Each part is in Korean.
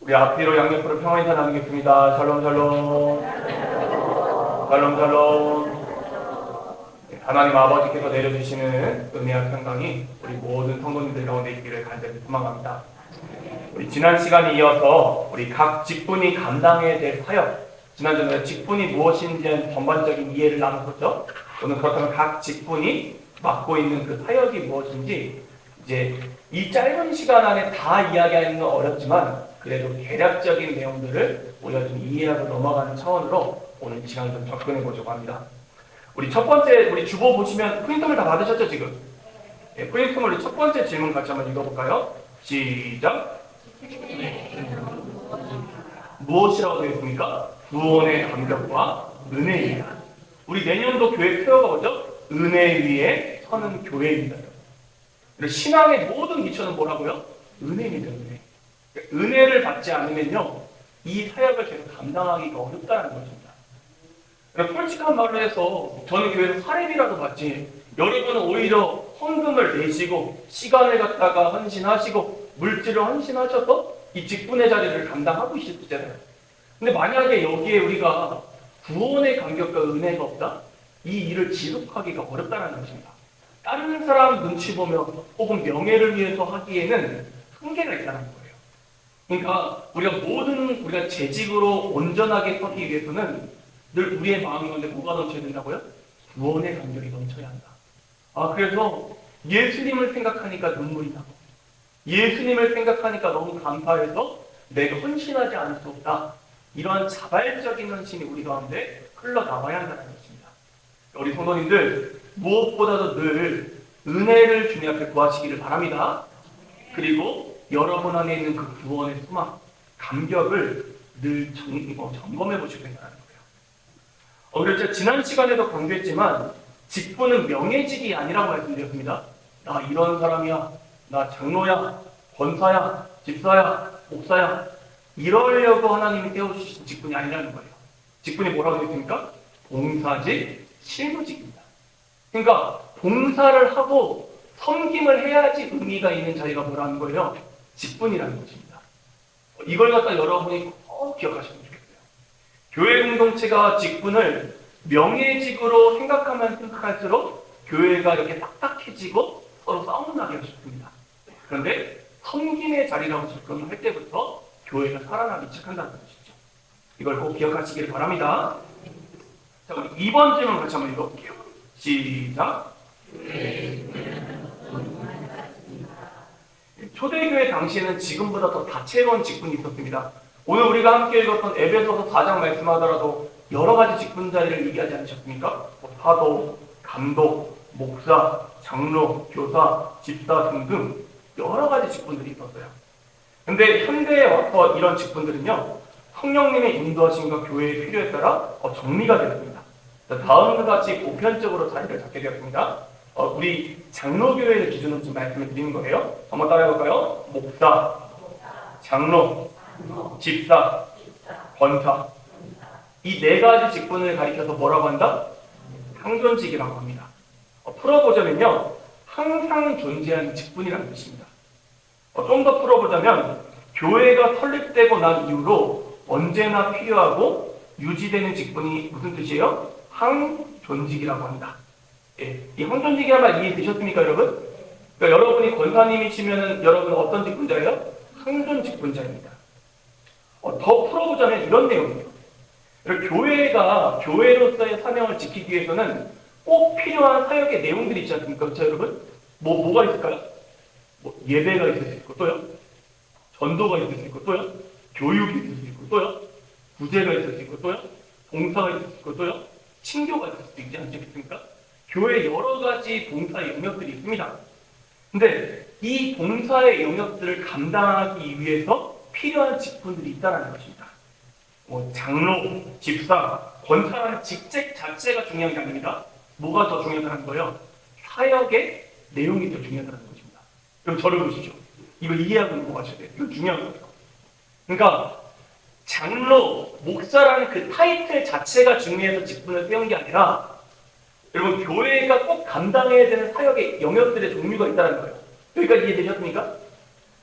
우리 앞뒤로 양옆으로 평화 인사 나누겠습니다. 샬롬 샬롬. 샬롬 샬롬. 하나님 아버지께서 내려주시는 은혜와 평강이 우리 모든 성도님들 가운데 있기를 간절히 소망합니다. 우리 지난 시간에 이어서 우리 각 직분이 감당해야 될 사역, 지난주에 직분이 무엇인지 대한 전반적인 이해를 나눴었죠. 오늘 그렇다면 각 직분이 맡고 있는 그 사역이 무엇인지 이제 이 짧은 시간 안에 다 이야기하는 건 어렵지만 그래도 대략적인 내용들을 우리가 좀 이해하고 넘어가는 차원으로 오늘 이 시간 좀 접근해 보려고 합니다. 우리 첫 번째, 우리 주보 보시면 프린트물 다 받으셨죠, 지금? 네, 프린트물 우리 첫 번째 질문 같이 한번 읽어볼까요? 시작! 무엇이라고 되어 있습니까? 구원의 감격과 은혜입니다. 우리 내년도 교회 표어가 뭐죠? 은혜 위에 서는 교회입니다. 신앙의 모든 기초는 뭐라고요? 은혜입니다, 은혜. 은혜를 받지 않으면요, 이 사역을 계속 감당하기가 어렵다는 것입니다. 솔직한 말로 해서 저는 교회에서 사례비라도 받지, 여러분은 오히려 헌금을 내시고 시간을 갖다가 헌신하시고 물질을 헌신하셔서 이 직분의 자리를 감당하고 있잖아요. 근데 만약에 여기에 우리가 구원의 감격과 은혜가 없다? 이 일을 지속하기가 어렵다는 것입니다. 다른 사람 눈치 보며 혹은 명예를 위해서 하기에는 한계가 있다는 거예요. 그러니까 우리가 재직으로 온전하게 서기 위해서는 늘 우리의 마음 가운데 뭐가 넘쳐야 된다고요? 구원의 감격이 넘쳐야 한다. 그래서 예수님을 생각하니까 눈물이 나고 예수님을 생각하니까 너무 감사해서 내가 헌신하지 않을 수 없다. 이러한 자발적인 헌신이 우리 가운데 흘러나와야 한다는 것입니다. 우리 성도님들 무엇보다도 늘 은혜를 주님 앞에 구하시기를 바랍니다. 그리고 여러분 안에 있는 그 구원의 소망, 감격을 늘 점검해 보시기 바랍니다. 그래서 제가 지난 시간에도 강조했지만 직분은 명예직이 아니라고 말씀드렸습니다. 나 이런 사람이야, 나 장로야, 권사야, 집사야, 목사야, 이러려고 하나님이 떼어주신 직분이 아니라는 거예요. 직분이 뭐라고 되어 있습니까? 봉사직, 실무직입니다. 그러니까 봉사를 하고 섬김을 해야지 의미가 있는 자리가 뭐라는 거예요? 직분이라는 것입니다. 이걸 갖다 여러분이 꼭 기억하시면 좋겠어요. 교회 공동체가 직분을 명예직으로 생각하면 생각할수록 교회가 이렇게 딱딱해지고 서로 싸움나게 하십니다. 그런데 섬김의 자리라고 접근을 할 때부터 교회가 살아나기 시작한다는 것이죠. 이걸 꼭 기억하시길 바랍니다. 자, 우리 2번 질문 같이 한번 읽어볼게요. 시작! 초대교회 당시에는 지금보다 더 다채로운 직분이 있었습니다. 오늘 우리가 함께 읽었던 에베소서 4장 말씀하더라도 여러 가지 직분 자리를 얘기하지 않으셨습니까? 사도, 감독, 목사, 장로, 교사, 집사 등등 여러 가지 직분들이 있었어요. 근데 현대에 와서 이런 직분들은요, 성령님의 인도하심과 교회의 필요에 따라 정리가 되었습니다. 다음과 같이 보편적으로 자리를 잡게 되었습니다. 우리 장로교회를 기준으로 좀 말씀을 드리는 거예요. 한번 따라해볼까요? 목사, 장로, 집사, 권사. 이 네 가지 직분을 가리켜서 뭐라고 한다? 항존직이라고 합니다. 풀어보자면요, 항상 존재하는 직분이라는 뜻입니다. 좀 더 풀어보자면 교회가 설립되고 난 이후로 언제나 필요하고 유지되는 직분이 무슨 뜻이에요? 항존직이라고 합니다. 이 항존직이란 말 이해되셨습니까, 여러분? 그러니까 여러분이 권사님이시면 여러분은 어떤 직분자예요? 항존 직분자입니다. 더 풀어보자면 이런 내용이에요. 교회가 교회로서의 사명을 지키기 위해서는 꼭 필요한 사역의 내용들이 있지 않습니까? 그렇죠, 여러분? 뭐가 있을까요? 예배가 있을 수 있고, 또요? 전도가 있을 수 있고, 또요? 교육이 있을 수 있고, 또요? 구제가 있을 수 있고, 또요? 봉사가 있을 수 있고, 또요? 친교가 있을 수 있지 않습니까? 교회에 여러 가지 봉사의 영역들이 있습니다. 근데 이 봉사의 영역들을 감당하기 위해서 필요한 직분들이 있다는 것입니다. 장로, 집사, 권사라는 직책 자체가 중요한 게 아닙니다. 뭐가 더 중요하다는 거예요? 사역의 내용이 더 중요하다는 것입니다. 그럼 저를 보시죠. 이걸 이해하고 넘어가셔야 돼요. 이거 중요한 거예요. 그러니까 장로, 목사라는 그 타이틀 자체가 중요해서 직분을 세운 게 아니라 여러분 교회가 꼭 감당해야 되는 사역의 영역들의 종류가 있다는 거예요. 여기까지 이해되셨습니까?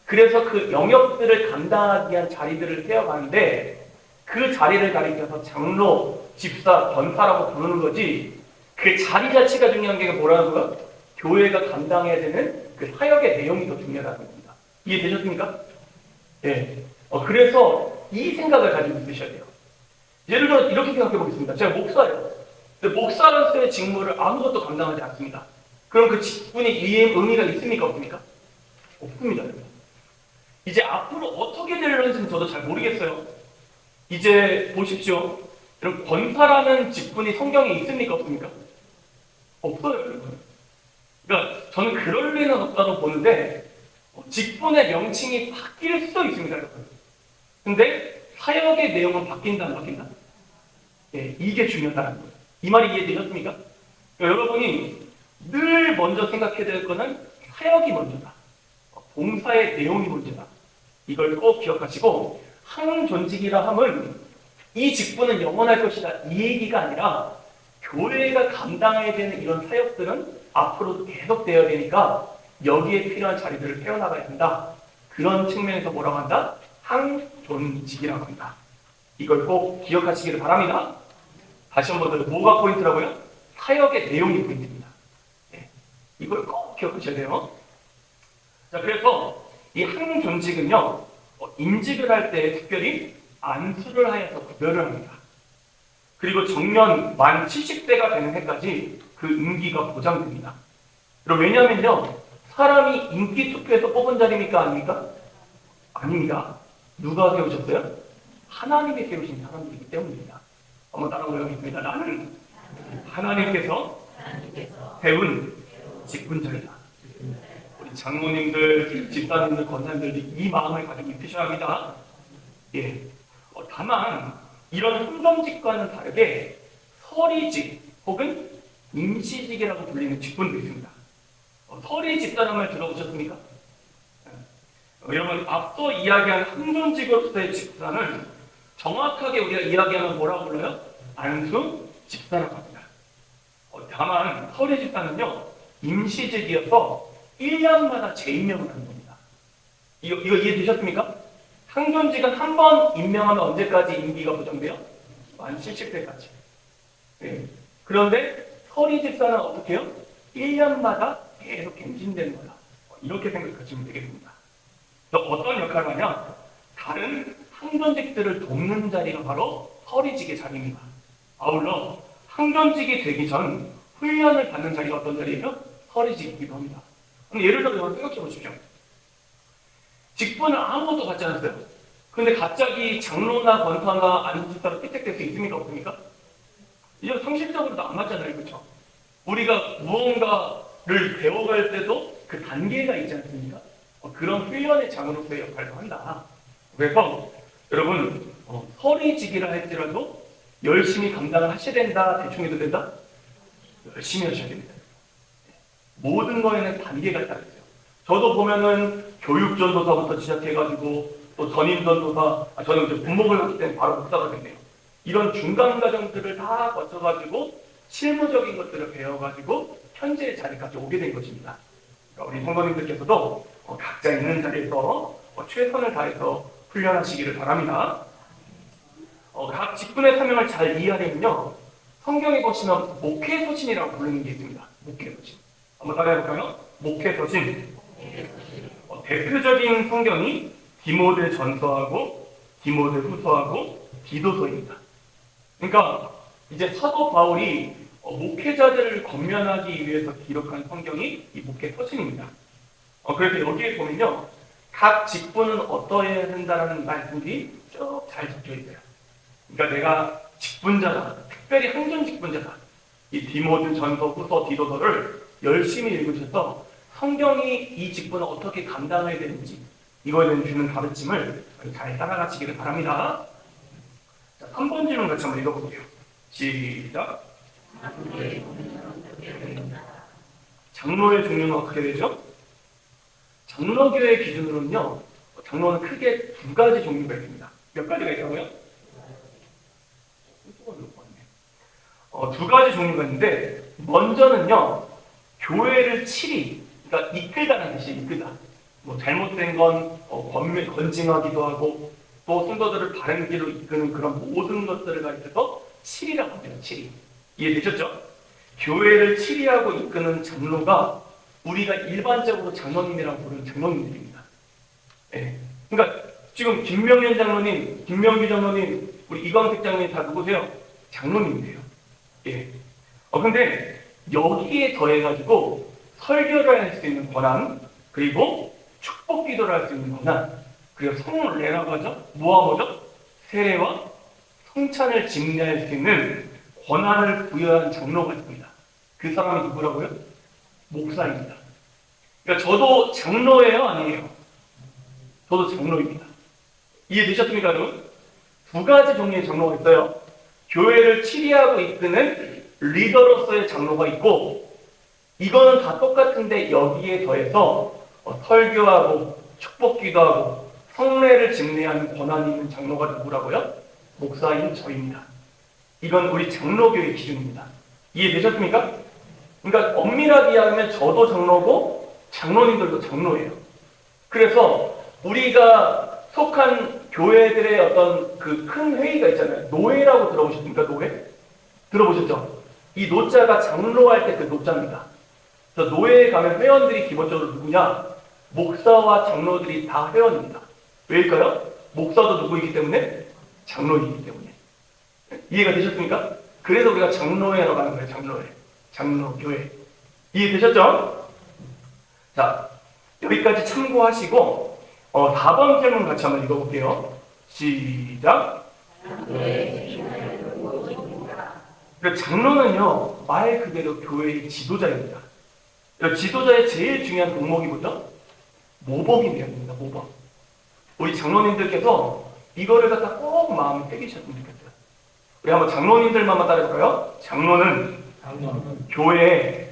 그래서 그 영역들을 감당하기 위한 자리들을 세워가는데 그 자리를 가리켜서 장로, 집사, 권사라고 부르는 거지 그 자리 자체가 중요한 게 뭐라는 거야? 교회가 감당해야 되는 그 사역의 내용이 더 중요하다는 겁니다. 이해되셨습니까? 네. 그래서 이 생각을 가지고 있으셔야 돼요. 예를 들어 이렇게 생각해 보겠습니다. 제가 목사예요. 근데 목사로서의 직무를 아무것도 감당하지 않습니다. 그럼 그 직분이 의미가 있습니까? 없습니까? 없습니다. 이제 앞으로 어떻게 될런지는 저도 잘 모르겠어요. 이제 보십시오. 여러분, 권사라는 직분이 성경에 있습니까? 없습니까? 없어요. 여러분. 그러니까 저는 그럴 리는 없다고 보는데 직분의 명칭이 바뀔 수도 있습니다. 여러분. 근데 사역의 내용은 바뀐다 안 바뀐다? 예, 이게 중요하다는 거예요. 이 말이 이해되셨습니까? 그러니까 여러분이 늘 먼저 생각해야 될 거는 사역이 먼저다. 봉사의 내용이 문제다. 이걸 꼭 기억하시고 항존직이라 함은 이 직분은 영원할 것이다. 이 얘기가 아니라 교회가 감당해야 되는 이런 사역들은 앞으로도 계속되어야 되니까 여기에 필요한 자리들을 세워나가야 된다. 그런 측면에서 뭐라고 한다? 항존직이라고 한다. 이걸 꼭 기억하시기를 바랍니다. 다시 한번 더 뭐가 포인트라고요? 사역의 내용이 포인트입니다. 네. 이걸 꼭 기억하셔야 돼요. 자, 그래서 이 항존직은요, 임직을 할 때 특별히 안수를 하여서 구별을 합니다. 그리고 정년 만 70세가 되는 해까지 그 임기가 보장됩니다. 그리고 왜냐면요, 사람이 인기 투표에서 뽑은 자리입니까? 아닙니까? 아닙니다. 누가 세우셨어요? 하나님이 세우신 사람들이기 때문입니다. 한번 따라 올려보겠습니다. 나는 하나님께서 세운 직분자이다. 우리 장로님들, 집사님들, 권사님들 이 마음을 가지고 있으셔야 합니다. 예. 다만 이런 항존직과는 다르게 서리직 혹은 임시직이라고 불리는 직분도 있습니다. 서리 집사라는 말 들어보셨습니까? 여러분 앞서 이야기한 항존직으로서의 집사는 정확하게 우리가 이야기하면 뭐라고 불러요? 안수 집사라고 합니다. 다만 서리 집사는요 임시직이어서 1년마다 재임명을 하는 겁니다. 이거 이해되셨습니까? 항존직은 한 번 임명하면 언제까지 임기가 보장돼요? 만 70세까지. 네. 그런데 서리 집사는 어떻게 해요? 1년마다 계속 갱신되는 거다. 이렇게 생각하시면 되겠습니다. 어떤 역할을 하냐? 다른 항존직들을 돕는 자리가 바로 서리직의 자리입니다. 아울러 항존직이 되기 전 훈련을 받는 자리가 어떤 자리예요? 서리직이기도 합니다. 예를 들어 여러분 생각해 보십시오. 직분을 아무것도 갖지 않았어요. 근데 갑자기 장로나 권사나 안수집사로 채택될 수 있습니까? 없습니까? 이제 상식적으로도 안 맞잖아요. 그렇죠? 우리가 무언가를 배워갈 때도 그 단계가 있지 않습니까? 그런 훈련의 장으로서의 역할도 한다. 그래서 여러분 서리직이라 할지라도 열심히 감당을 하셔야 된다. 대충 해도 된다? 열심히 하셔야 됩니다. 모든 거에는 단계가 따로 있어요. 저도 보면은 교육전도사부터 시작해가지고 또 전임전도사, 저는 이제 군목을 했기 때문에 바로 목사가 됐네요. 이런 중간 과정들을 다 거쳐가지고 실무적인 것들을 배워가지고 현재의 자리까지 오게 된 것입니다. 그러니까 우리 성도님들께서도 각자 있는 자리에서 최선을 다해서 훈련하시기를 바랍니다. 각 직분의 사명을 잘 이해하려면요, 성경에 보시면 목회서신이라고 부르는 게 있습니다. 목회서신. 한번 따라해볼까요? 목회서신. 대표적인 성경이 디모데 전서하고 디모데 후서하고 디도서입니다. 그러니까 이제 사도 바울이 목회자들을 권면하기 위해서 기록한 성경이 이 목회서신입니다. 그래서 여기에 보면요, 각 직분은 어떠해야 된다라는 말씀이 쭉 잘 적혀 있어요. 그러니까 내가 직분자다, 특별히 항존 직분자다. 이 디모데 전서, 후서, 디도서를 열심히 읽으셔서 성경이 이 직분을 어떻게 감당해야 되는지 이거에 대해 주는 가르침을 잘 따라가시기를 바랍니다. 자, 3번 질문 같이 한번 읽어볼게요. 시작. 장로의 종류는 어떻게 되죠? 장로교의 기준으로는요, 장로는 크게 두 가지 종류가 있습니다. 몇 가지가 있다고요? 두 가지 종류가 있는데, 먼저는요, 교회를 칠이, 그러니까 이끌다는 뜻이 이끌다. 뭐 잘못된 건 건징하기도 하고 또 성도들을 바른 길로 이끄는 그런 모든 것들을 가리켜서 치리라고 합니다. 치리. 이해되셨죠? 교회를 치리하고 이끄는 장로가 우리가 일반적으로 장로님이라고 부르는 장로님들입니다. 예. 그러니까 지금 김명현 장로님, 김명규 장로님, 우리 이광택 장로님 다 누구세요? 장로님이세요. 예. 근데 여기에 더해가지고 설교를 할 수 있는 권한, 그리고 축복 기도를 할 수 있는 권한, 그리고 성례라고 하죠? 뭐와 뭐죠? 세례와 성찬을 집례할 수 있는 권한을 부여한 장로가 있습니다. 그 사람이 누구라고요? 목사입니다. 그러니까 저도 장로예요, 아니에요? 저도 장로입니다. 이해되셨습니까, 여러분? 두 가지 종류의 장로가 있어요. 교회를 치리하고 이끄는 리더로서의 장로가 있고, 이거는 다 똑같은데 여기에 더해서 설교하고 축복기도 하고 성례를 집례하는 권한이 있는 장로가 누구라고요? 목사인 저입니다. 이건 우리 장로교의 기준입니다. 이해되셨습니까? 그러니까 엄밀하게 이야기하면 저도 장로고 장로님들도 장로예요. 그래서 우리가 속한 교회들의 어떤 그 큰 회의가 있잖아요. 노회라고 들어보셨습니까? 노회? 들어보셨죠? 이 노자가 장로할 때 그 노자입니다. 그래서 노회에 가면 회원들이 기본적으로 누구냐? 목사와 장로들이 다 회원입니다. 왜일까요? 목사도 누구이기 때문에? 장로이기 때문에. 이해가 되셨습니까? 그래서 우리가 장로회로 가는 거예요. 장로회. 장로교회. 이해되셨죠? 자, 여기까지 참고하시고 4번 질문 같이 한번 읽어볼게요. 시작. 장로는요, 말 그대로 교회의 지도자입니다. 지도자의 제일 중요한 덕목이 뭐죠? 모범이 되어야 됩니다. 모범. 우리 장로님들께서 이거를 갖다 꼭 마음에 새기셨으면 좋겠어요. 우리 한번 장로님들만 따라해볼까요? 장로는 교회에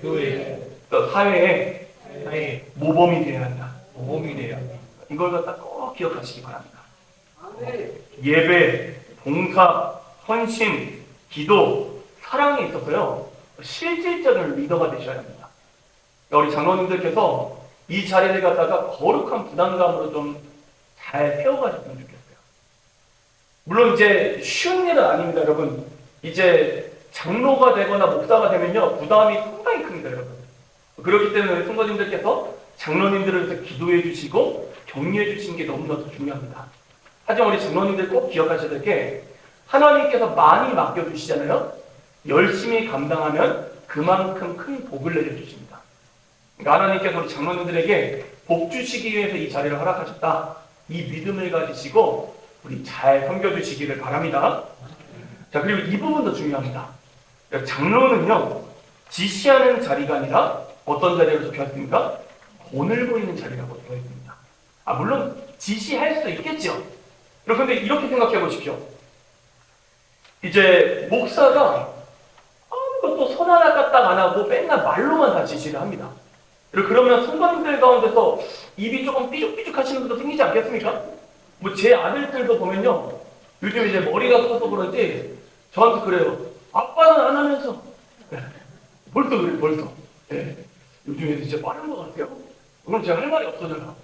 사회에 모범이 되어야 한다. 모범이 되어야 한다. 이걸 갖다 꼭 기억하시기 바랍니다. 예배, 봉사, 헌신, 기도, 사랑에 있어서요, 실질적인 리더가 되셔야 합니다. 우리 장로님들께서 이 자리를 갖다가 거룩한 부담감으로 좀 잘 세워가셨으면 좋겠어요. 물론 이제 쉬운 일은 아닙니다, 여러분. 이제 장로가 되거나 목사가 되면요, 부담이 상당히 큽니다, 여러분. 그렇기 때문에 성도님들께서 장로님들을 위해서 기도해 주시고 격려해 주시는 게 너무나도 중요합니다. 하지만 우리 장로님들 꼭 기억하셔야 될 게, 하나님께서 많이 맡겨주시잖아요. 열심히 감당하면 그만큼 큰 복을 내려주십니다. 그러니까 하나님께서 우리 장로님들에게 복 주시기 위해서 이 자리를 허락하셨다. 이 믿음을 가지시고 우리 잘 섬겨주시기를 바랍니다. 자, 그리고 이 부분도 중요합니다. 장로는요, 지시하는 자리가 아니라 어떤 자리로 적혀있습니까? 본을 보이는 자리라고 되어 있습니다. 물론 지시할 수도 있겠죠. 그런데 이렇게 생각해 보십시오. 이제 목사가 아무것도 손 하나 까딱 안 하고 맨날 말로만 다 지시를 합니다. 그러면 성도님들 가운데서 입이 조금 삐죽삐죽 하시는 분도 생기지 않겠습니까? 뭐 제 아들들도 보면요, 요즘 이제 머리가 커서 그런지 저한테 그래요. 아빠는 안 하면서. 벌써 그래요, 벌써. 네. 요즘에 진짜 빠른 것 같아요. 그럼 제가 할 말이 없어져요.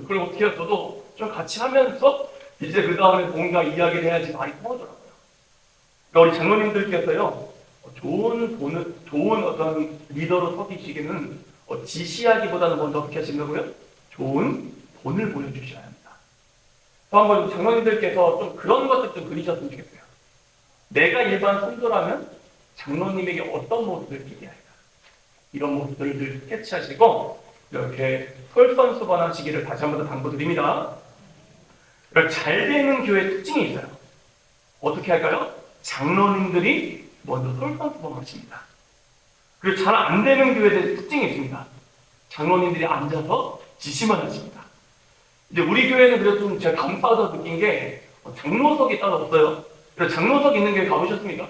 그럼 어떻게 해요? 저도 좀 같이 하면서 이제 그 다음에 뭔가 이야기를 해야지 말이 통하더라고요. 그러니까 우리 장로님들께서요, 좋은 어떤 리더로 서기시기는 지시하기보다는 먼저 어떻게 하신다고요? 좋은 본을 보여주셔야 합니다. 또 한번 장로님들께서 좀 그런 것들 좀 그리셨으면 좋겠어요. 내가 일반 성도라면 장로님에게 어떤 모습을 기대할까? 이런 모습들을 늘 스케치하시고 이렇게 솔선수범하시기를 다시 한번 더 당부드립니다. 잘 되는 교회의 특징이 있어요. 어떻게 할까요? 장로님들이 먼저 솔선수범하십니다. 그리고 잘 안 되는 교회들의 특징이 있습니다. 장로님들이 앉아서 지시만 하십니다. 이제 우리 교회는 그래도 좀 제가 감사하다 느낀 게 장로석이 따로 없어요. 그래서 장로석 있는 교회 가보셨습니까?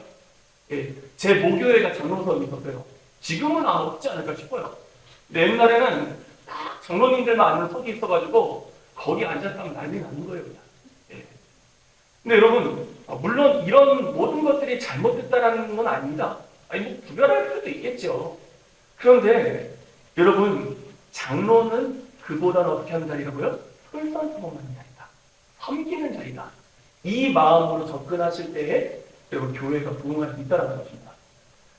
예, 제 모교회가 장로석이 있었어요. 지금은 아마 없지 않을까 싶어요. 근데 옛날에는 딱 장로님들만 앉는 석이 있어가지고 거기 앉았다면 난리 나는 거예요, 그냥. 예. 근데 여러분, 물론 이런 모든 것들이 잘못됐다라는 건 아닙니다. 뭐 구별할 필요도 있겠죠. 그런데 여러분, 장로는 그보다는 어떻게 하는 자리라고요? 솔선수범하는 자리다. 섬기는 자리다. 이 마음으로 접근하실 때에 여러분 교회가 부흥할 수 있다는 것입니다.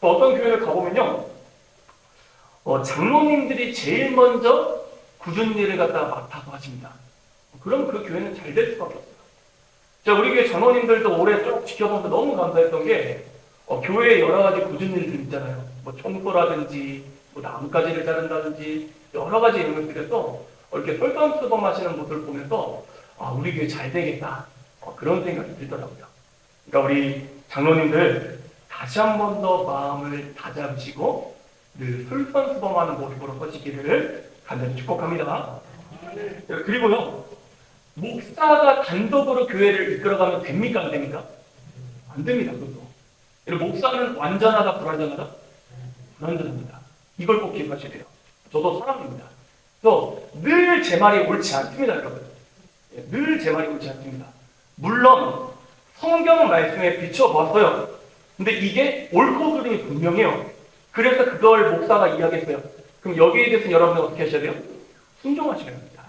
어떤 교회를 가보면요, 장로님들이 제일 먼저 굳은 일을 갖다가 맡아서 하십니다. 그럼 그 교회는 잘 될 수밖에 없어요. 자, 우리 교회 장로님들도 올해 쭉 지켜보면서 너무 감사했던 게 교회에 여러 가지 굳은 일들 있잖아요. 뭐 청소라든지 뭐 나뭇가지를 자른다든지 여러 가지 영역들에서 이렇게 솔선수범하시는 모습을 보면서 우리 교회 잘 되겠다, 그런 생각이 들더라고요. 그러니까 우리 장로님들 다시 한 번 더 마음을 다잡으시고 늘 솔선수범하는 모습으로 서시기를 간절히 축복합니다. 그리고요, 목사가 단독으로 교회를 이끌어가면 됩니까? 안 됩니까? 안 됩니다. 그것도. 목사는 완전하다, 불완전하다? 불완전합니다. 이걸 꼭 기억하셔야 돼요. 저도 사람입니다. 그래서 늘 제 말이 옳지 않습니다, 여러분. 늘 제 말이 옳지 않습니다. 물론 성경 말씀에 비춰봤어요. 근데 이게 옳고 그름이 분명해요. 그래서 그걸 목사가 이야기했어요. 그럼 여기에 대해서는 여러분은 어떻게 하셔야 돼요? 순종하셔야 합니다.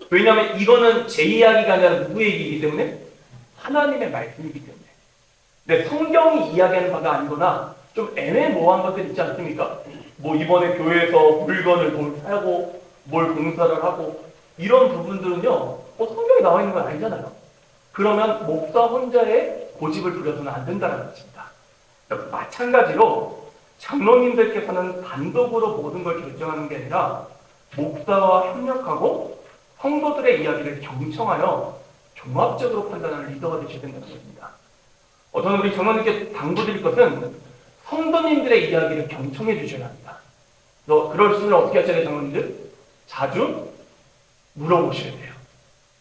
왜냐하면 이거는 제 이야기가 아니라 누구의 얘기이기 때문에? 하나님의 말씀이기 때문에. 근데 성경이 이야기하는 바가 아니거나 좀 애매모호한 것들 있지 않습니까? 뭐 이번에 교회에서 물건을 뭘 사고 뭘 공사를 하고 이런 부분들은요, 성경에 나와 있는 건 아니잖아요. 그러면 목사 혼자의 고집을 부려서는 안 된다는 것입니다. 마찬가지로 장로님들께서는 단독으로 모든 걸 결정하는 게 아니라 목사와 협력하고 성도들의 이야기를 경청하여 종합적으로 판단하는 리더가 되셔야 된다는 것입니다. 저는 우리 장로님께 당부드릴 것은 성도님들의 이야기를 경청해 주셔야 합니다. 그럴 수는 어떻게 하셔야 돼요, 장로님들? 자주 물어보셔야 돼요.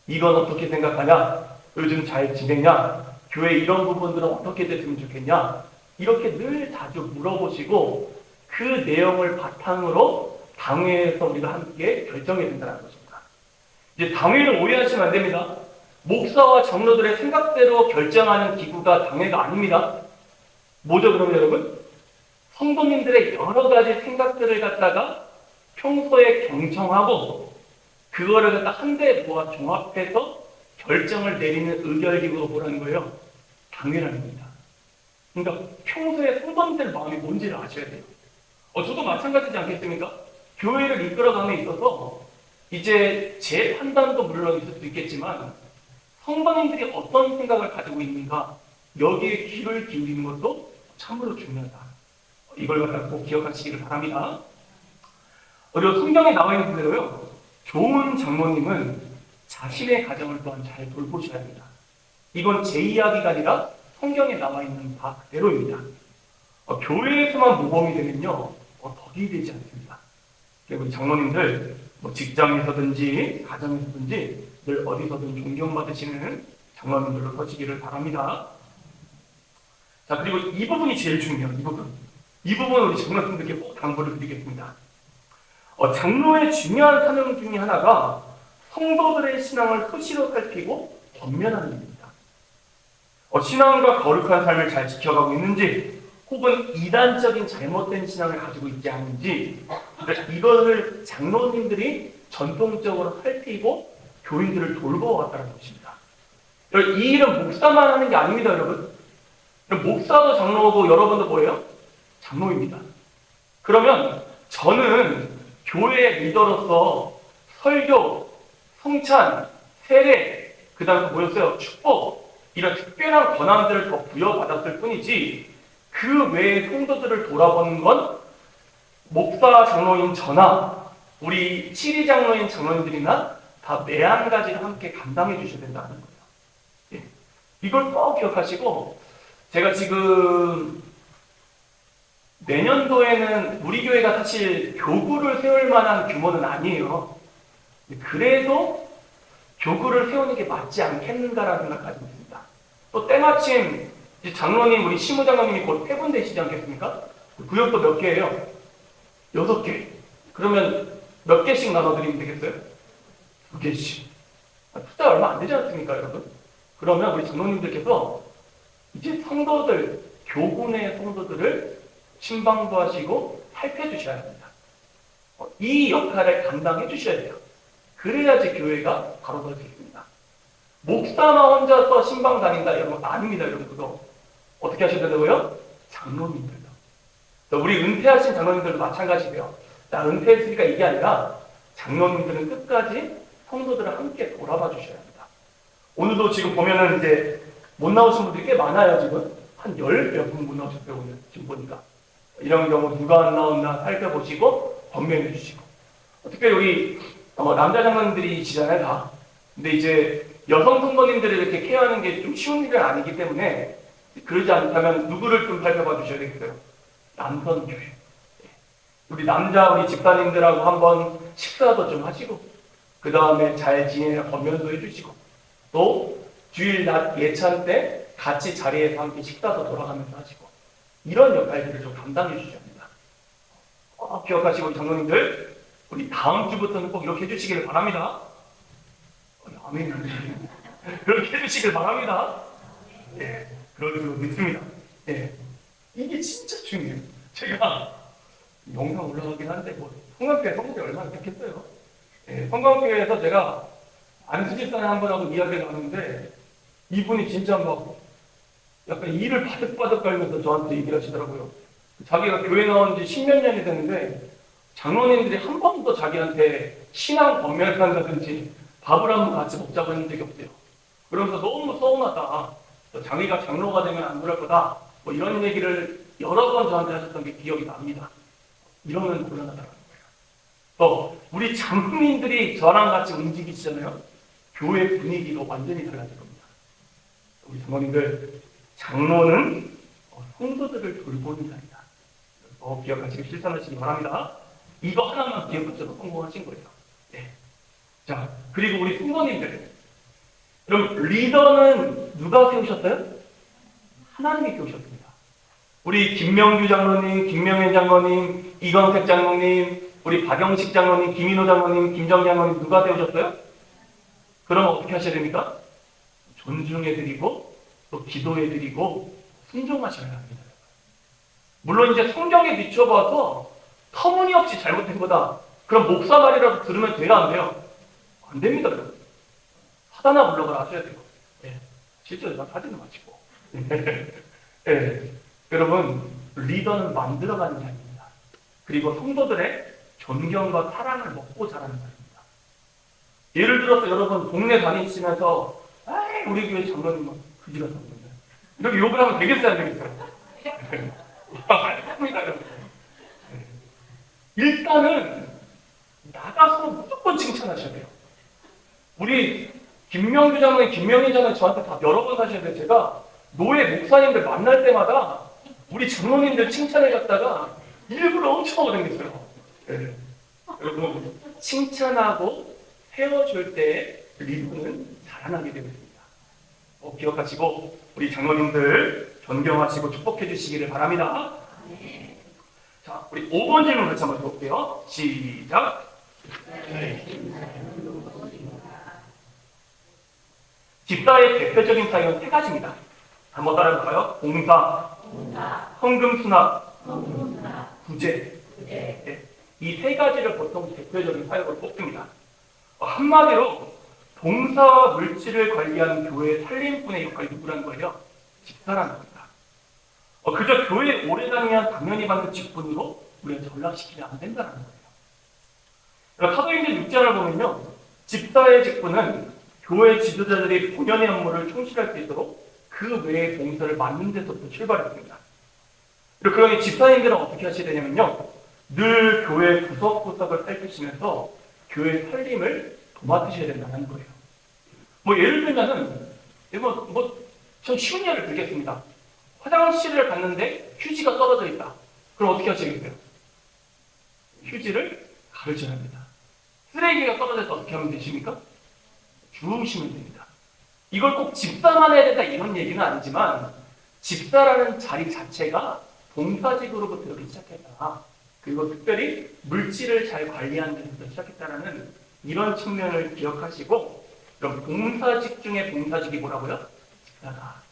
이건 어떻게 생각하냐? 요즘 잘 지내냐? 교회 이런 부분들은 어떻게 됐으면 좋겠냐? 이렇게 늘 자주 물어보시고 그 내용을 바탕으로 당회에서 우리가 함께 결정해야 된다는 것입니다. 이제 당회를 오해하시면 안 됩니다. 목사와 장로들의 생각대로 결정하는 기구가 당회가 아닙니다. 뭐죠 그러면 여러분? 성도님들의 여러 가지 생각들을 갖다가 평소에 경청하고 그거를 갖다 한데 모아 종합해서 결정을 내리는 의결기구가 뭐라는 거예요? 당회라는 겁니다. 그러니까 평소에 성도님들 마음이 뭔지를 아셔야 돼요. 저도 마찬가지지 않겠습니까? 교회를 이끌어감에 있어서 이제 제 판단도 물론 있을 수 있겠지만 성도님들이 어떤 생각을 가지고 있는가, 여기에 귀를 기울이는 것도 참으로 중요하다. 이걸 갖다 꼭 기억하시기를 바랍니다. 그리고 성경에 나와 있는 그대로요, 좋은 장로님은 자신의 가정을 또한 잘 돌보셔야 합니다. 이건 제 이야기가 아니라 성경에 나와 있는 바 그대로입니다. 교회에서만 모범이 되면요, 덕이 되지 않습니다. 우리 장로님들 직장에서든지 가정에서든지 늘 어디서든 존경받으시는 장로님들로 서시기를 바랍니다. 자, 그리고 이 부분이 제일 중요해요. 이 부분 우리 장로님들께 꼭 당부를 드리겠습니다. 장로의 중요한 사명 중에 하나가 성도들의 신앙을 수시로 살피고 권면하는 일입니다. 신앙과 거룩한 삶을 잘 지켜가고 있는지, 혹은 이단적인 잘못된 신앙을 가지고 있지 않은지, 이것을 장로님들이 전통적으로 살피고 교인들을 돌보아왔다는 것입니다. 이 일은 목사만 하는 게 아닙니다, 여러분. 목사도 장로고 여러분도 뭐예요? 장로입니다. 그러면 저는 교회 리더로서 설교, 성찬, 세례, 그 다음에 뭐였어요? 축복, 이런 특별한 권한들을 더 부여받았을 뿐이지 그 외의 성도들을 돌아보는 건 목사 장로인 저나 우리 7위 장로인 장로님들이나 다 매한가지를 함께 감당해 주셔야 된다는 거예요. 예. 이걸 꼭 기억하시고, 제가 지금 내년도에는 우리 교회가 사실 교구를 세울 만한 규모는 아니에요. 그래도 교구를 세우는 게 맞지 않겠는가라는 생각 가지고 있습니다. 또 때마침 장로님, 우리 시무장로님이 곧 폐분되시지 않겠습니까? 구역도 몇 개예요? 6개. 그러면 몇 개씩 나눠드리면 되겠어요? 2개씩. 숫자 얼마 안 되지 않습니까, 여러분? 그러면 우리 장로님들께서 이제 성도들, 교군의 성도들을 신방도 하시고 살펴주셔야 합니다. 이 역할을 감당해 주셔야 돼요. 그래야지 교회가 바로 설 수 있습니다. 목사만 혼자서 신방 다닌다 이런 거 아닙니다. 여러분 그거 어떻게 하셔야 되고요? 장로님들도. 우리 은퇴하신 장로님들도 마찬가지고요. 나 은퇴했으니까 이게 아니라 장로님들은 끝까지 성도들을 함께 돌아봐 주셔야 합니다. 오늘도 지금 보면은 이제 못 나오신 분들이 꽤 많아요. 지금 한 10몇 분 못 나오셨어요. 오늘 지금 보니까 이런 경우 누가 안 나왔나 살펴보시고 권면해 주시고, 특별히 우리 남자 장로님들이시잖아요 다. 근데 이제 여성 성도님들을 이렇게 케어하는 게 좀 쉬운 일은 아니기 때문에 그러지 않다면 누구를 좀 살펴봐 주셔야 되겠어요? 남선교회. 우리 우리 집사님들하고 한번 식사도 좀 하시고, 그 다음에 잘 지내라 권면도 해주시고, 또 주일 낮 예찬 때 같이 자리에서 함께 식사도 돌아가면서 하시고, 이런 역할들을 좀 감당해 주셔야 합니다. 기억하시고 장로님들, 우리 다음 주부터는 꼭 이렇게 해주시길 바랍니다. 아멘. 그렇게 해주시길 바랍니다. 예, 그럴 줄 믿습니다. 예, 이게 진짜 중요해요. 제가 영상 올라가긴 한데 성광교회 성도들이 얼마나 됐겠어요. 예, 성광교회에서 제가 아는 수집사님 한 분하고 이야기를 하는데 이분이 진짜 막 약간 이를 바득바득 깔면서 저한테 얘기를 하시더라고요. 자기가 교회 나온 지 10몇 년이 됐는데 장로님들이 한 번도 자기한테 신앙 권면을 한다든지 밥을 한번 같이 먹자고 했는 적이 없대요. 그러면서 너무 서운하다. 자기가 장로가 되면 안 그럴 거다. 이런 얘기를 여러 번 저한테 하셨던 게 기억이 납니다. 이러면 곤란하다는 거예요. 우리 장로님들이 저랑 같이 움직이시잖아요. 교회 분위기가 완전히 달라질 겁니다. 우리 장로님들, 장로는 성도들을 돌보는 자리다. 기억하시고 실천하시기 바랍니다. 이거 하나만 기억하셔도 성공하신 거예요. 네. 자, 그리고 우리 성도님들, 그럼 리더는 누가 세우셨어요? 하나님이 세우셨습니다. 우리 김명규 장로님, 김명현 장로님, 이광택 장로님, 우리 박영식 장로님, 김인호 장로님, 김정 장로님 누가 세우셨어요? 그럼 어떻게 하셔야 됩니까? 존중해드리고 또 기도해드리고 순종하셔야 합니다. 물론 이제 성경에 비춰봐서 터무니없이 잘못된 거다. 그럼 목사 말이라도 들으면 돼요, 안 돼요? 안 됩니다, 여러분. 사단아 물러가라 하셔야 돼요. 네. 실제로 하지는 마시고. 네. 여러분, 리더는 만들어가는 자입니다. 그리고 성도들의 존경과 사랑을 먹고 자라는 자입니다. 예를 들어서 여러분 동네 다니시면서 우리 교회 장로님은 그지 같은 분들 이렇게 욕을 하면 되겠어요, 안 되겠어요? 아닙니다, 여러분. 일단은 나가서 무조건 칭찬하셔야 돼요. 우리 김명규 장로님, 김명희 장로님 저한테 다 여러 번 하셔야 돼요. 제가 노예 목사님들 만날 때마다 우리 장로님들 칭찬해 갔다가 일부러 엄청 오래됐어요. 네. 여러분, 칭찬하고 세워줄 때 리더는 자라나게 되겠습니다. 기억하시고 우리 장로님들 존경하시고 축복해 주시기를 바랍니다. 자, 우리 5번 질문 같이 한번 해볼게요. 시작. 집사의 대표적인 사역은 3가지입니다. 한번 따라해볼까요? 봉사, 헌금수납, 구제. 네. 이 3가지를 보통 대표적인 사역으로 뽑습니다. 한마디로 봉사와 물질을 관리하는 교회의 살림꾼의 역할이 누구라는 거예요? 집사라는 겁니다. 그저 교회에 오래 다니면 당연히 받는 직분으로 우리가 전락시키면 안 된다는 거예요. 사도행전 6장을 보면요, 집사의 직분은 교회 지도자들이 본연의 업무를 충실할 수 있도록 그 외의 봉사를 맡는 데서부터 출발했습니다. 그러니 집사님들은 어떻게 하셔야 되냐면요, 늘 교회 구석구석을 살피시면서 교회 살림을 도맡으셔야 된다는 거예요. 예를 들면은 좀 쉬운 예를 들겠습니다. 화장실을 갔는데 휴지가 떨어져 있다. 그럼 어떻게 하시겠어요? 휴지를 가르쳐야 합니다. 쓰레기가 떨어져서 어떻게 하면 되십니까? 주우시면 됩니다. 이걸 꼭 집사만 해야 된다 이런 얘기는 아니지만 집사라는 자리 자체가 봉사직으로부터 이렇게 시작했다. 그리고 특별히 물질을 잘 관리하는 데서부터 시작했다라는 이런 측면을 기억하시고, 그럼 봉사직 중에 봉사직이 뭐라고요? 집사다.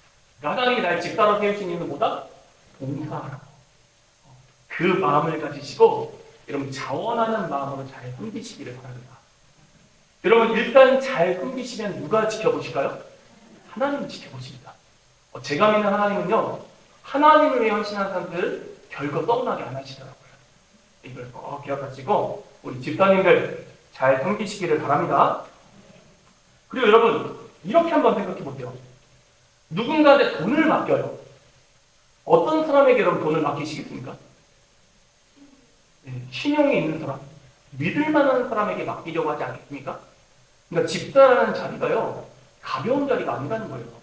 하나님이 날 집사로 세우신 이유는 뭐다? 봉사하라고. 그 마음을 가지시고 여러분 자원하는 마음으로 잘 섬기시기를 바랍니다. 여러분 일단 잘 섬기시면 누가 지켜보실까요? 하나님이 지켜보십니다. 제가 믿는 하나님은요, 하나님을 위해 헌신한 사람들 결코 떠나게 안 하시더라고요. 이걸 꼭 기억하시고 우리 집사님들 잘 섬기시기를 바랍니다. 그리고 여러분 이렇게 한번 생각해 볼게요. 누군가한테 돈을 맡겨요. 어떤 사람에게 여러분 돈을 맡기시겠습니까? 신용이 있는 사람, 믿을 만한 사람에게 맡기려고 하지 않겠습니까? 그러니까 집사라는 자리가요, 가벼운 자리가 아니라는 거예요.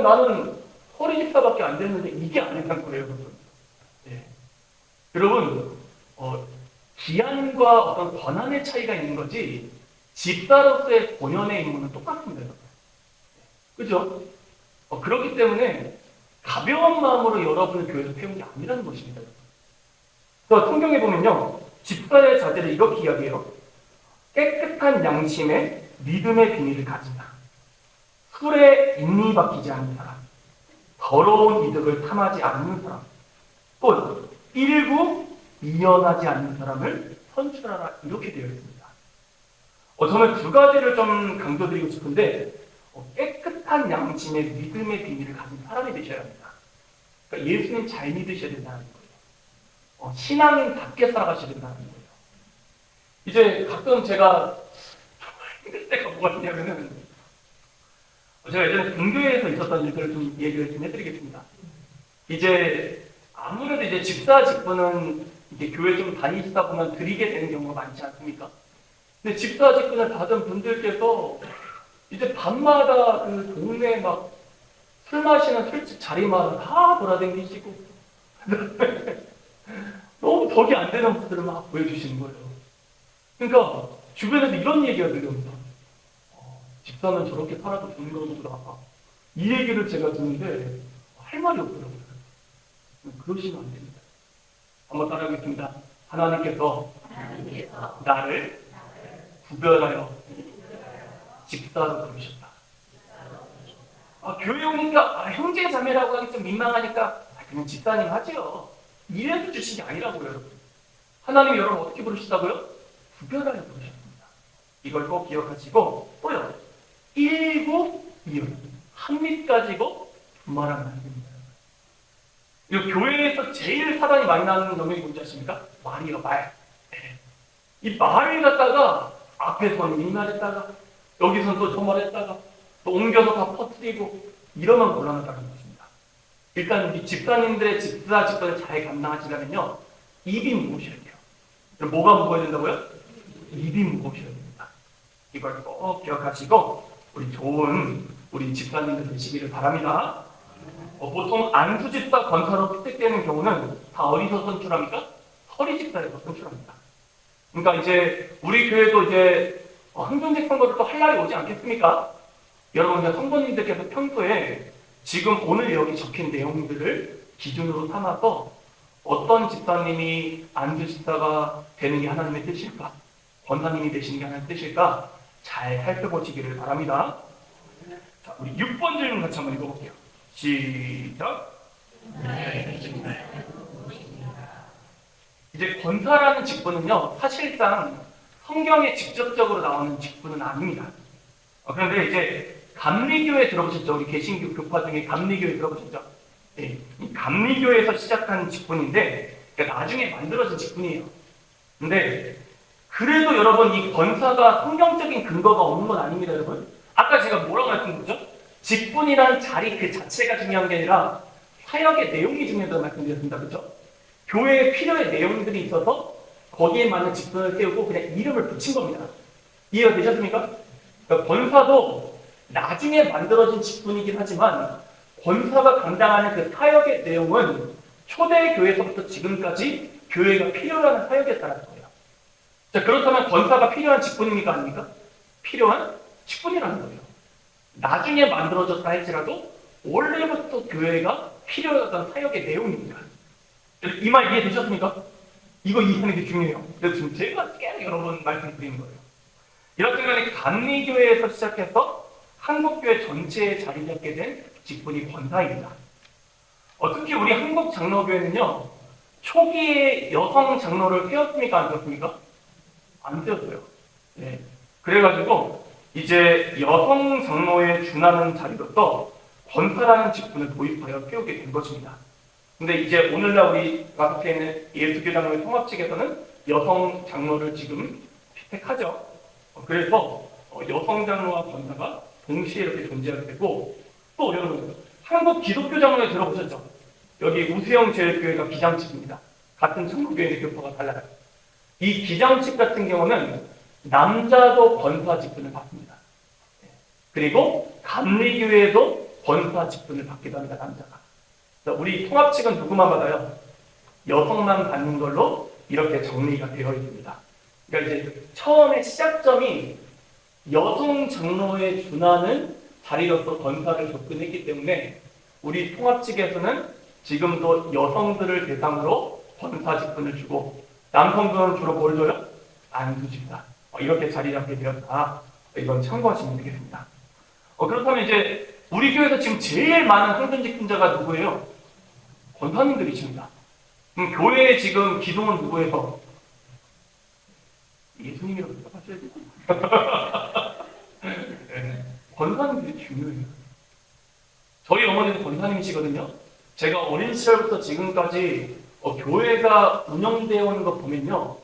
나는 허리 집사밖에 안 됐는데 이게 아니라는 거예요, 여러분. 여러분, 기한과 어떤 권한의 차이가 있는 거지, 집사로서의 본연의 임무는 똑같습니다, 여러분. 그죠? 그렇기 때문에 가벼운 마음으로 여러분을 교회에서 태운 게 아니라는 것입니다. 그래서 성경에 보면요, 집사의 자제를 이렇게 이야기해요. 깨끗한 양심에 믿음의 비밀을 가진다. 술에 인이 박히지 않는 사람, 더러운 이득을 탐하지 않는 사람, 또 일부 이연하지 않는 사람을 선출하라, 이렇게 되어 있습니다. 저는 두 가지를 좀 강조드리고 싶은데, 깨끗한 양심의 믿음의 비밀을 가진 사람이 되셔야 합니다. 그러니까 예수님 잘 믿으셔야 된다는 거예요. 신앙인답게 살아가셔야 된다는 거예요. 이제 가끔 제가 정말 힘들 때가 뭐가 있냐면은, 제가 예전에 공교회에서 있었던 일들을 좀 얘기를 좀 해드리겠습니다. 이제 아무래도 이제 집사 직분은 이제 교회 좀 다니시다 보면 드리게 되는 경우가 많지 않습니까? 근데 집사 직분을 받은 분들께서 이제 밤마다 그 동네 막 술 마시는 술집 자리마다 다 돌아다니시고 너무 덕이 안 되는 분들을 막 보여주시는 거예요. 그러니까 주변에서 이런 얘기가 들려옵니다. 집사는 저렇게 살아도 좋은 거구나. 이 얘기를 제가 듣는데 할 말이 없더라고요. 그러시면 안 됩니다. 한번 따라하겠습니다. 하나님께서 나를 구별하여 집사로 부르셨다. 교회 오니까 형제 자매라고 하기 좀 민망하니까 그냥 집사님 하지요. 이래서 주신 게 아니라고요, 여러분. 하나님이 여러분 어떻게 부르시다고요? 구별하여 부르셨습니다. 이걸 꼭 기억하시고, 또요, 일부 이윤, 한 밑 가지고 두말하면 안 됩니다. 이 교회에서 제일 사단이 많이 나는 영역이 뭔지 아십니까? 말이요, 말. 이 말을 갖다가 앞에서는 이 말했다가 여기서는 또 저 말했다가 또 옮겨서 다 퍼뜨리고 이러면 곤란하다는 것입니다. 일단 우리 집사님들의 집사 직분을 잘 감당하시려면요, 입이 무거우셔야 돼요. 뭐가 무거워야 된다고요? 입이 무거우셔야 됩니다. 이걸 꼭 기억하시고 우리 좋은 우리 집사님들 되시기를 바랍니다. 보통 안수 집사 권사로 채택되는 경우는 다 어디서 선출합니까? 서리 집사에서 선출합니다. 그러니까 이제 우리 교회도 이제 흥정직 선거를 또 할 날이 오지 않겠습니까? 여러분, 성도님들께서 평소에 지금 오늘 여기 적힌 내용들을 기준으로 삼아서 어떤 집사님이 안수 집사가 되는 게 하나님의 뜻일까? 권사님이 되시는 게 하나님의 뜻일까? 잘 살펴보시기를 바랍니다. 자, 우리 6번 질문 같이 한번 읽어볼게요. 시작! 이제 권사라는 직분은요, 사실상 성경에 직접적으로 나오는 직분은 아닙니다. 그런데 이제 감리교회 들어보셨죠? 우리 개신교 교파 중에 감리교회 들어보셨죠? 네, 이 감리교회에서 시작한 직분인데 그러니까 나중에 만들어진 직분이에요. 근데 그래도 여러분 이 권사가 성경적인 근거가 없는 건 아닙니다, 여러분. 아까 제가 뭐라고 말씀드렸죠? 직분이라는 자리 그 자체가 중요한 게 아니라 사역의 내용이 중요하다고 말씀드렸습니다, 그렇죠? 교회에 필요의 내용들이 있어서 거기에 맞는 직분을 세우고 그냥 이름을 붙인 겁니다. 이해가 되셨습니까? 그러니까 권사도 나중에 만들어진 직분이긴 하지만 권사가 감당하는 그 사역의 내용은 초대교회에서부터 지금까지 교회가 필요로 하는 사역이었다는 거예요. 자, 그렇다면 권사가 필요한 직분입니까? 아닙니까? 필요한 직분이라는 거예요. 나중에 만들어졌다 할지라도 원래부터 교회가 필요했던 사역의 내용입니다. 이 말 이해되셨습니까? 이거 이해하는 게 중요해요. 그래서 지금 제가 계속 여러 번 말씀드리는 거예요. 이렇게 간에 감리교회에서 시작해서 한국교회 전체에 자리 잡게 된 직분이 권사입니다. 특히 우리 한국장로교회는요, 초기에 여성 장로를 세웠습니까? 안 세웠습니까? 안 세웠어요. 네. 그래가지고 이제 여성 장로에 준하는 자리로서 권사라는 직분을 도입하여 키우게 된 것입니다. 근데 이제 오늘날 우리 가속해 있는 예수교장로의 통합측에서는 여성 장로를 지금 피택하죠. 그래서 여성 장로와 권사가 동시에 이렇게 존재하게 되고, 또 여러분 한국 기독교 장로에 들어보셨죠? 여기 우수영 제일교회가 기장측입니다. 같은 천국교회의 교파가 달라요. 이 기장측 같은 경우는 남자도 권사 직분을 받습니다. 그리고 감리교회도 권사 직분을 받기도 합니다. 남자가. 우리 통합측은 누구만 받아요? 여성만 받는 걸로 이렇게 정리가 되어 있습니다. 그러니까 이제 처음에 시작점이 여성 장로에 준하는 자리로서 권사를 접근했기 때문에 우리 통합측에서는 지금도 여성들을 대상으로 권사 직분을 주고, 남성들은 주로 뭘 줘요? 안 주십니다. 이렇게 자리 잡게 되었다. 이건 참고하시면 되겠습니다. 그렇다면 이제 우리 교회에서 지금 제일 많은 성전 직분자가 누구예요? 권사님들이십니다. 교회의 지금 기둥은 누구예요? 예수님이라고 생각하셔야 되죠. 네. 권사님들이 중요해요. 저희 어머니도 권사님이시거든요. 제가 어린 시절부터 지금까지 교회가 운영되어 오는 거 보면요,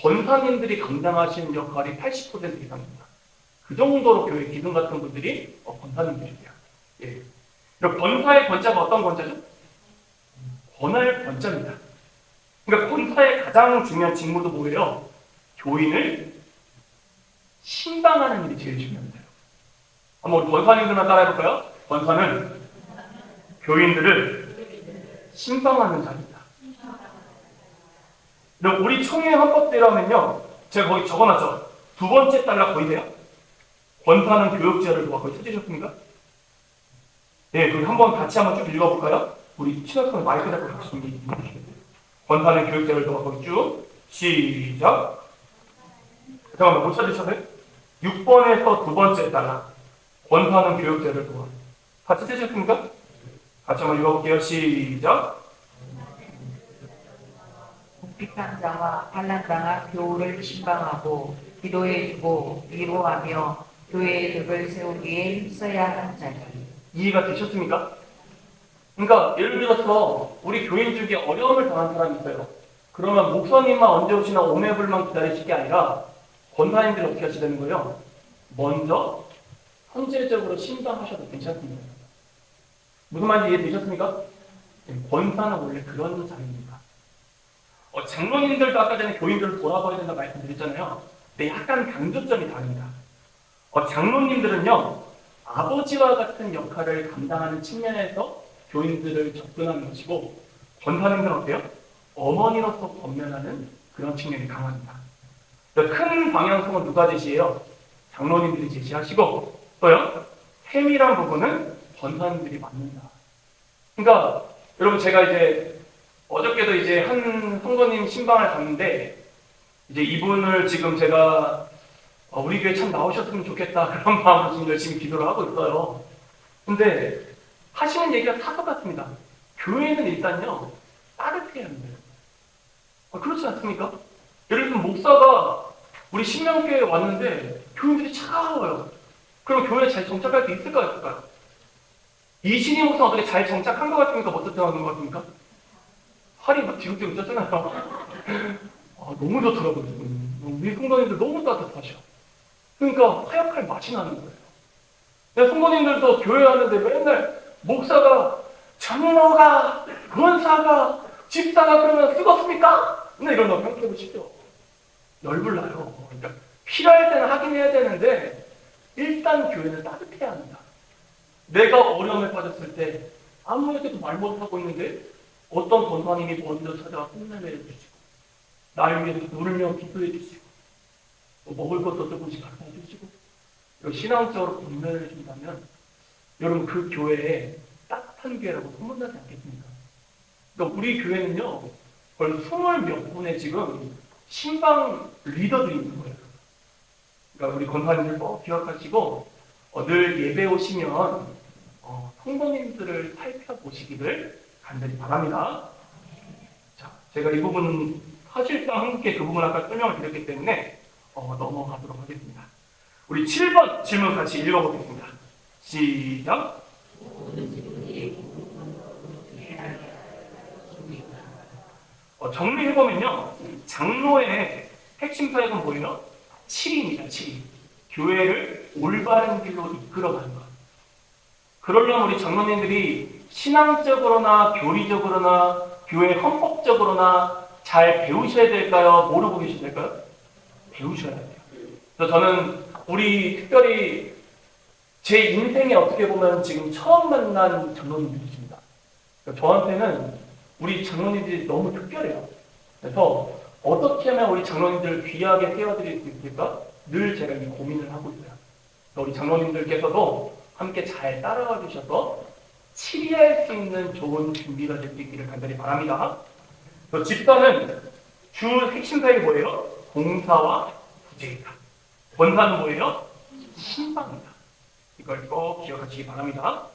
권사님들이 감당하시는 역할이 80% 이상입니다. 그 정도로 교회 기둥 같은 분들이 권사님들이에요. 예. 그리고 권사의 권자가 어떤 권자죠? 권할 권자입니다. 그러니까 권사의 가장 중요한 직무도 뭐예요? 교인을 신방하는 일이 제일 중요합니다. 한번 우리 권사님들만 따라해볼까요? 권사는 교인들을 신방하는 자입니다. 우리 총회 헌법대로 하면요, 제가 거기 적어놨죠. 두 번째 달락 보이세요? 권사는 교육자를 도와. 거기 찾으셨습니까? 네, 그럼 같이 한번 쭉 읽어볼까요? 우리 친학생 마이크 잡고 같이 좀 읽어주시면 돼요. 권사는 교육자를 도와. 거기 쭉 시작. 잠깐만, 못 찾으셨어요? 6번에서 두 번째 달락. 권사는 교육자를 도와. 같이 찾으셨습니까? 같이 한번 읽어볼게요. 시작. 궁핍한 자와 반란당한 교우를 신방하고 기도해주고 위로하며 교회의 덕을 세우기에 힘써야 하는 자니. 이해가 되셨습니까? 그러니까 예를 들어서 우리 교인 중에 어려움을 당한 사람이 있어요. 그러면 목사님만 언제 오시나 오매불만 기다리실 게 아니라 권사님들이 어떻게 하시는 거예요? 먼저 선제적으로 신방하셔도 괜찮습니다. 무슨 말인지 이해되셨습니까? 권사는 원래 그런 자리입니다. 장로님들도 아까 전에 교인들을 돌아봐야 된다고 말씀드렸잖아요. 근데 약간 강조점이 다릅니다. 장로님들은요, 아버지와 같은 역할을 감당하는 측면에서 교인들을 접근하는 것이고, 권사님들은 어때요? 어머니로서 권면하는 그런 측면이 강합니다. 큰 방향성은 누가 제시해요? 장로님들이 제시하시고, 또요, 세밀한 부분은 권사님들이 맡는다. 그러니까 여러분, 제가 이제 어저께도 이제 한 성도님 신방을 갔는데, 이제 이분을 지금 제가 우리 교회 참 나오셨으면 좋겠다 그런 마음으로 지금 열심히 기도를 하고 있어요. 근데 하시는 얘기가 다 똑같습니다. 교회는 일단요, 따뜻해야 합니다. 그렇지 않습니까? 예를 들면 목사가 우리 신명교회에 왔는데 교인들이 차가워요. 그럼 교회에 잘 정착할 수 있을까요? 없을까요? 이신희 목사는 어떻게 잘 정착한 것 같습니까? 못 정착한 것 같습니까? 살이 막 뒤룩뒤룩 쪘잖아요. 너무 좋더라고요. 우리 성도님들 너무 따뜻하셔. 그러니까 화역할 맛이 나는 거예요. 내 성도님들도 교회 하는데 맨날 목사가, 장로가, 권사가, 집사가 그러면 쓰겠습니까? 맨날 이런 거 생각해 보십시오. 열불나요. 그러니까 필요할 때는 하긴 해야 되는데 일단 교회는 따뜻해야 합니다. 내가 어려움에 빠졌을 때 아무에게도 말 못하고 있는데 어떤 권사님이 먼저 찾아와 콩나물 해주시고, 나를 위해서 울며 기도해 주시고, 먹을 것도 조금씩 갖다 주시고, 신앙적으로 권면을 해준다면 여러분 그 교회에 따뜻한 교회라고 소문나지 않겠습니까? 그러니까 우리 교회는요, 벌써 20몇 분의 지금 신방 리더들이 있는 거예요. 그러니까 우리 권사님들 꼭 기억하시고, 늘 예배 오시면 성도님들을 살펴보시기를 간절히 바랍니다. 자, 제가 이 부분 사실상 함께 그 부분 아까 설명을 드렸기 때문에 넘어가도록 하겠습니다. 우리 7번 질문 같이 읽어보겠습니다. 시작. 정리해보면요. 장로의 핵심 사역은 뭐예요? 7입니다. 7. 교회를 올바른 길로 이끌어가는 것. 그러려면 우리 장로님들이 신앙적으로나 교리적으로나 교회 헌법적으로나 잘 배우셔야 될까요? 모르고 계셔야 될까요? 배우셔야 돼요. 그래서 저는 우리 특별히 제 인생에 어떻게 보면 지금 처음 만난 장로님들이십니다. 그러니까 저한테는 우리 장로님들이 너무 특별해요. 그래서 어떻게 하면 우리 장로님들을 귀하게 세워드릴 수 있을까? 늘 제가 이 고민을 하고 있어요. 우리 장로님들께서도 함께 잘 따라가 주셔서 치리할 수 있는 좋은 준비가 될 수 있기를 간절히 바랍니다. 집사는 주 핵심 사역이 뭐예요? 봉사와 부재입니다. 권사는 뭐예요? 신방입니다. 이걸 꼭 기억하시기 바랍니다.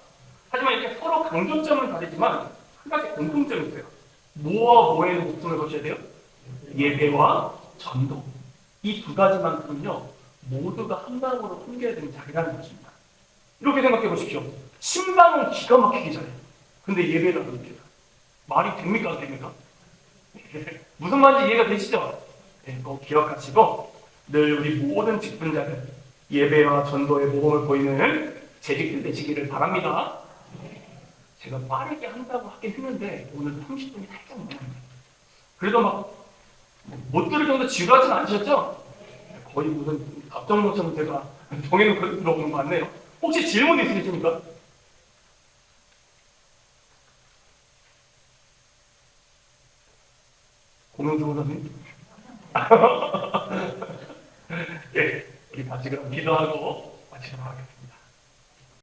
하지만 이렇게 서로 강조점은 다르지만 한 가지 공통점이 있어요. 뭐와 뭐에는 목숨을 거셔야 돼요? 예배와 전도. 이 두 가지만큼은요, 모두가 한 방으로 숨겨야 되는 자리라는 것입니다. 이렇게 생각해 보십시오. 신방은 기가 막히게 잘해요. 근데 예배가 안 돼요. 말이 됩니까? 안 됩니까? 무슨 말인지 이해가 되시죠? 네, 꼭 기억하시고 늘 우리 모든 직분자들 예배와 전도의 모범을 보이는 재직들 되시기를 바랍니다. 제가 빠르게 한다고 하긴 했는데 오늘 30분이 살짝 넘었네요. 그래도 막 못 들을 정도 지루하진 않으셨죠? 거의 무슨 답정론처럼 제가 정해놓고 들어오는 거 같네요. 혹시 질문 있으십니까? 공영주호 선생님? 예, 우리 다시 그럼 기도하고 마치도록 하겠습니다.